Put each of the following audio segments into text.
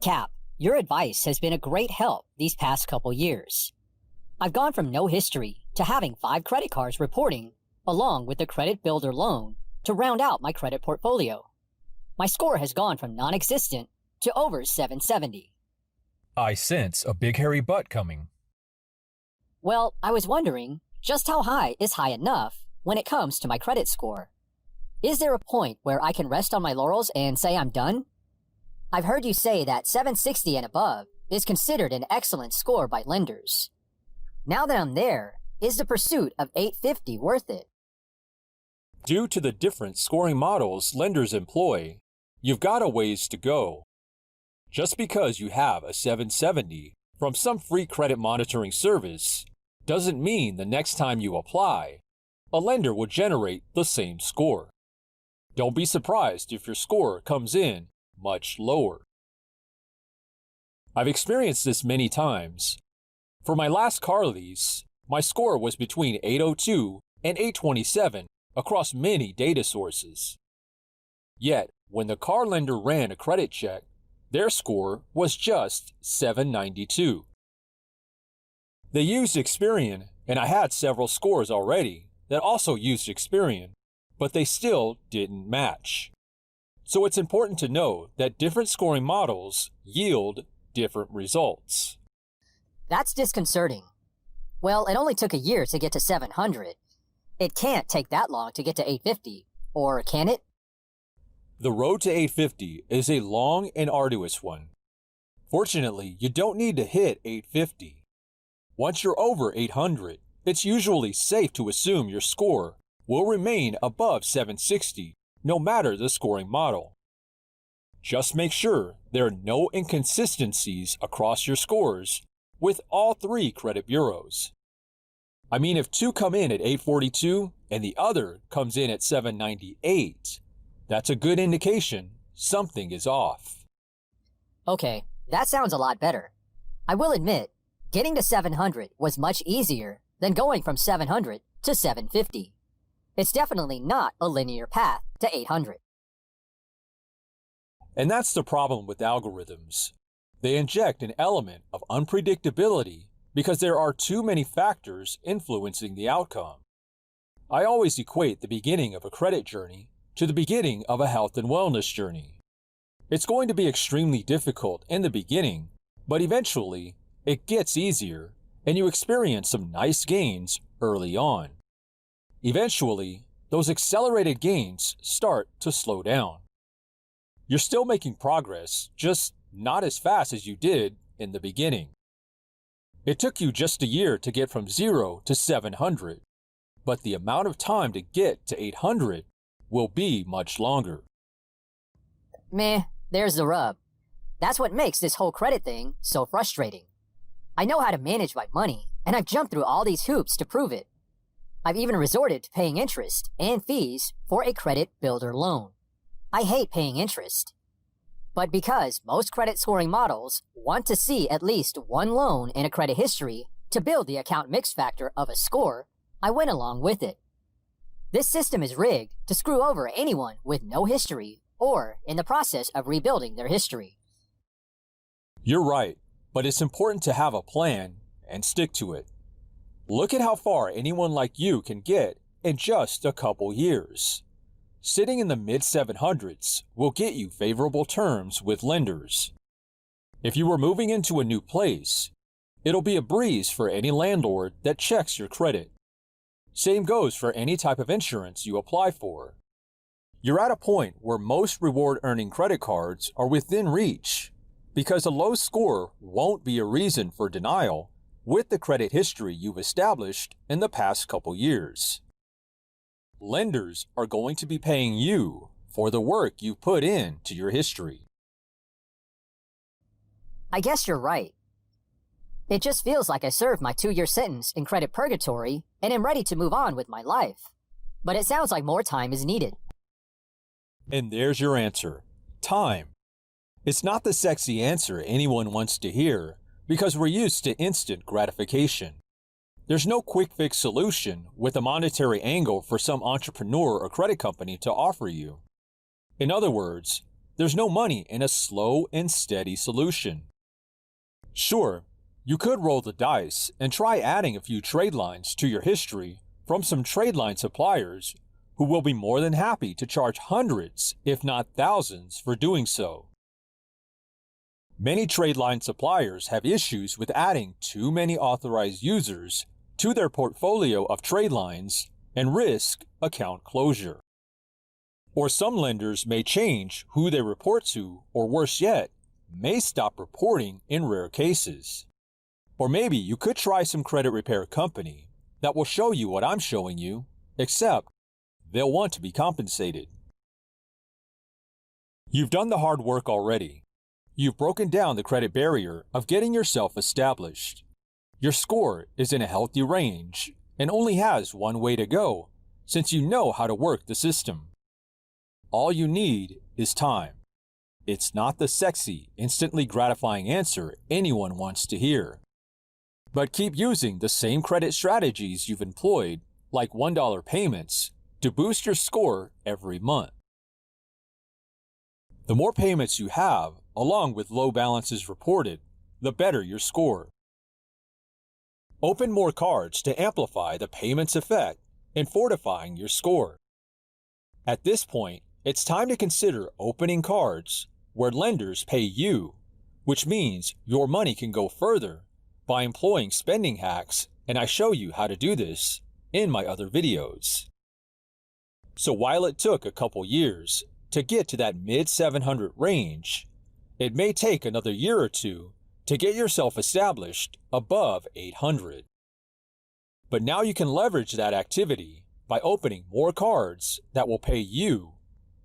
Cap, your advice has been a great help these past couple years. I've gone from no history to having 5 credit cards reporting, along with the credit builder loan, to round out my credit portfolio. My score has gone from non-existent to over 770. I sense a big hairy butt coming. Well, I was wondering, just how high is high enough when it comes to my credit score? Is there a point where I can rest on my laurels and say I'm done? I've heard you say that 760 and above is considered an excellent score by lenders. Now that I'm there, is the pursuit of 850 worth it? Due to the different scoring models lenders employ, you've got a ways to go. Just because you have a 770 from some free credit monitoring service doesn't mean the next time you apply, a lender will generate the same score. Don't be surprised if your score comes in much lower. I've experienced this many times. For my last car lease, my score was between 802 and 827 across many data sources. Yet, when the car lender ran a credit check, their score was just 792. They used Experian, and I had several scores already that also used Experian, but they still didn't match. So it's important to know that different scoring models yield different results. That's disconcerting. Well, it only took a year to get to 700. It can't take that long to get to 850, or can it? The road to 850 is a long and arduous one. Fortunately, you don't need to hit 850. Once you're over 800, it's usually safe to assume your score will remain above 760, no matter the scoring model. Just make sure there are no inconsistencies across your scores with all 3 credit bureaus. I mean, if 2 come in at 842 and the other comes in at 798, that's a good indication something is off. Okay, that sounds a lot better. I will admit, getting to 700 was much easier than going from 700 to 750. It's definitely not a linear path to 800. And that's the problem with algorithms. They inject an element of unpredictability because there are too many factors influencing the outcome. I always equate the beginning of a credit journey to the beginning of a health and wellness journey. It's going to be extremely difficult in the beginning, but eventually it gets easier and you experience some nice gains early on. Eventually, those accelerated gains start to slow down. You're still making progress, just not as fast as you did in the beginning. It took you just a year to get from 0 to 700, but the amount of time to get to 800 will be much longer. Meh, there's the rub. That's what makes this whole credit thing so frustrating. I know how to manage my money, and I've jumped through all these hoops to prove it. I've even resorted to paying interest and fees for a credit builder loan. I hate paying interest. But because most credit scoring models want to see at least one loan in a credit history to build the account mix factor of a score, I went along with it. This system is rigged to screw over anyone with no history or in the process of rebuilding their history. You're right, but it's important to have a plan and stick to it. Look at how far anyone like you can get in just a couple years. Sitting in the mid-700s will get you favorable terms with lenders. If you were moving into a new place, it'll be a breeze for any landlord that checks your credit. Same goes for any type of insurance you apply for. You're at a point where most reward-earning credit cards are within reach because a low score won't be a reason for denial with the credit history you've established in the past couple years. Lenders are going to be paying you for the work you've put into your history. I guess you're right. It just feels like I served my 2-year sentence in credit purgatory and am ready to move on with my life. But it sounds like more time is needed. And there's your answer. Time. It's not the sexy answer anyone wants to hear because we're used to instant gratification. There's no quick fix solution with a monetary angle for some entrepreneur or credit company to offer you. In other words, there's no money in a slow and steady solution. Sure, you could roll the dice and try adding a few trade lines to your history from some trade line suppliers who will be more than happy to charge hundreds, if not thousands, for doing so. Many trade line suppliers have issues with adding too many authorized users to their portfolio of trade lines and risk account closure. Or some lenders may change who they report to, or worse yet, may stop reporting in rare cases. Or maybe you could try some credit repair company that will show you what I'm showing you, except they'll want to be compensated. You've done the hard work already. You've broken down the credit barrier of getting yourself established. Your score is in a healthy range and only has one way to go, since you know how to work the system. All you need is time. It's not the sexy, instantly gratifying answer anyone wants to hear. But keep using the same credit strategies you've employed, like $1 payments, to boost your score every month. The more payments you have, along with low balances reported, the better your score. Open more cards to amplify the payments effect in fortifying your score. At this point, it's time to consider opening cards where lenders pay you, which means your money can go further by employing spending hacks, and I show you how to do this in my other videos. So while it took a couple years to get to that mid-700 range, it may take another year or two to get yourself established above 800. But now you can leverage that activity by opening more cards that will pay you,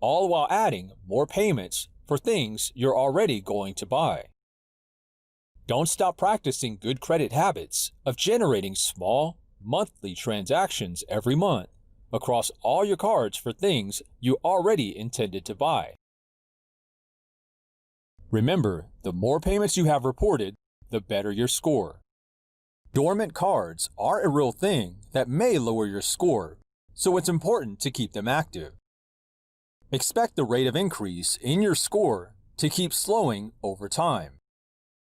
all while adding more payments for things you're already going to buy. Don't stop practicing good credit habits of generating small, monthly transactions every month across all your cards for things you already intended to buy. Remember, the more payments you have reported, the better your score. Dormant cards are a real thing that may lower your score, so it's important to keep them active. Expect the rate of increase in your score to keep slowing over time.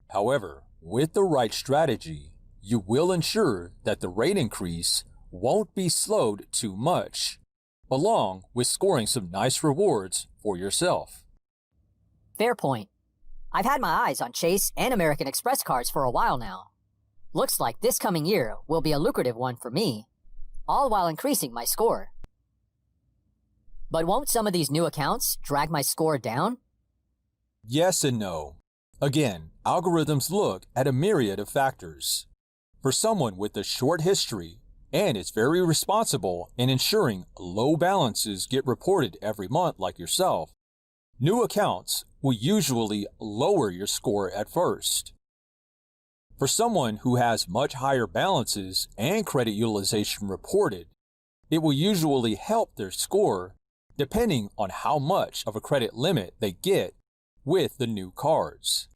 However, with the right strategy, you will ensure that the rate increase won't be slowed too much, along with scoring some nice rewards for yourself. Fair point. I've had my eyes on Chase and American Express cards for a while now. Looks like this coming year will be a lucrative one for me, all while increasing my score. But won't some of these new accounts drag my score down? Yes and no. Again, algorithms look at a myriad of factors. For someone with a short history and is very responsible in ensuring low balances get reported every month like yourself, new accounts will usually lower your score at first. For someone who has much higher balances and credit utilization reported, it will usually help their score depending on how much of a credit limit they get with the new cards.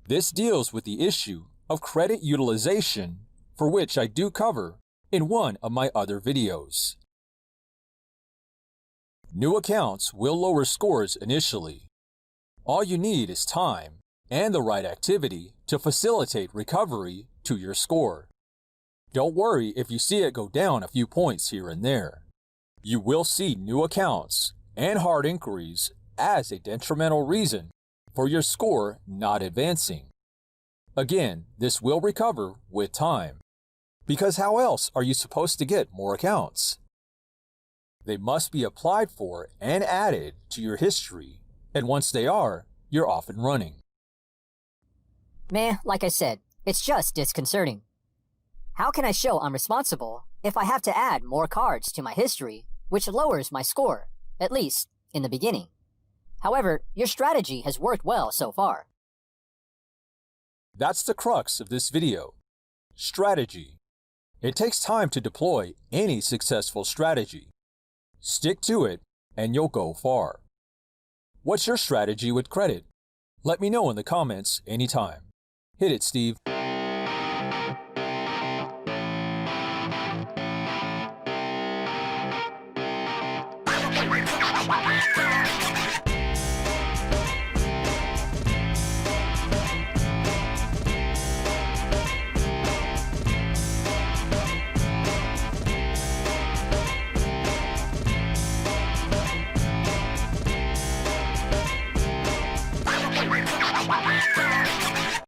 This deals with the issue of credit utilization, for which I do cover in one of my other videos. New accounts will lower scores initially. All you need is time and the right activity to facilitate recovery to your score. Don't worry if you see it go down a few points here and there. You will see new accounts and hard inquiries as a detrimental reason for your score not advancing. Again, this will recover with time, because how else are you supposed to get more accounts? They must be applied for and added to your history, and once they are, you're off and running. Meh, like I said, it's just disconcerting. How can I show I'm responsible if I have to add more cards to my history, which lowers my score, at least in the beginning? However, your strategy has worked well so far. That's the crux of this video. Strategy. It takes time to deploy any successful strategy. Stick to it and you'll go far. What's your strategy with credit? Let me know in the comments anytime. Hit it, Steve.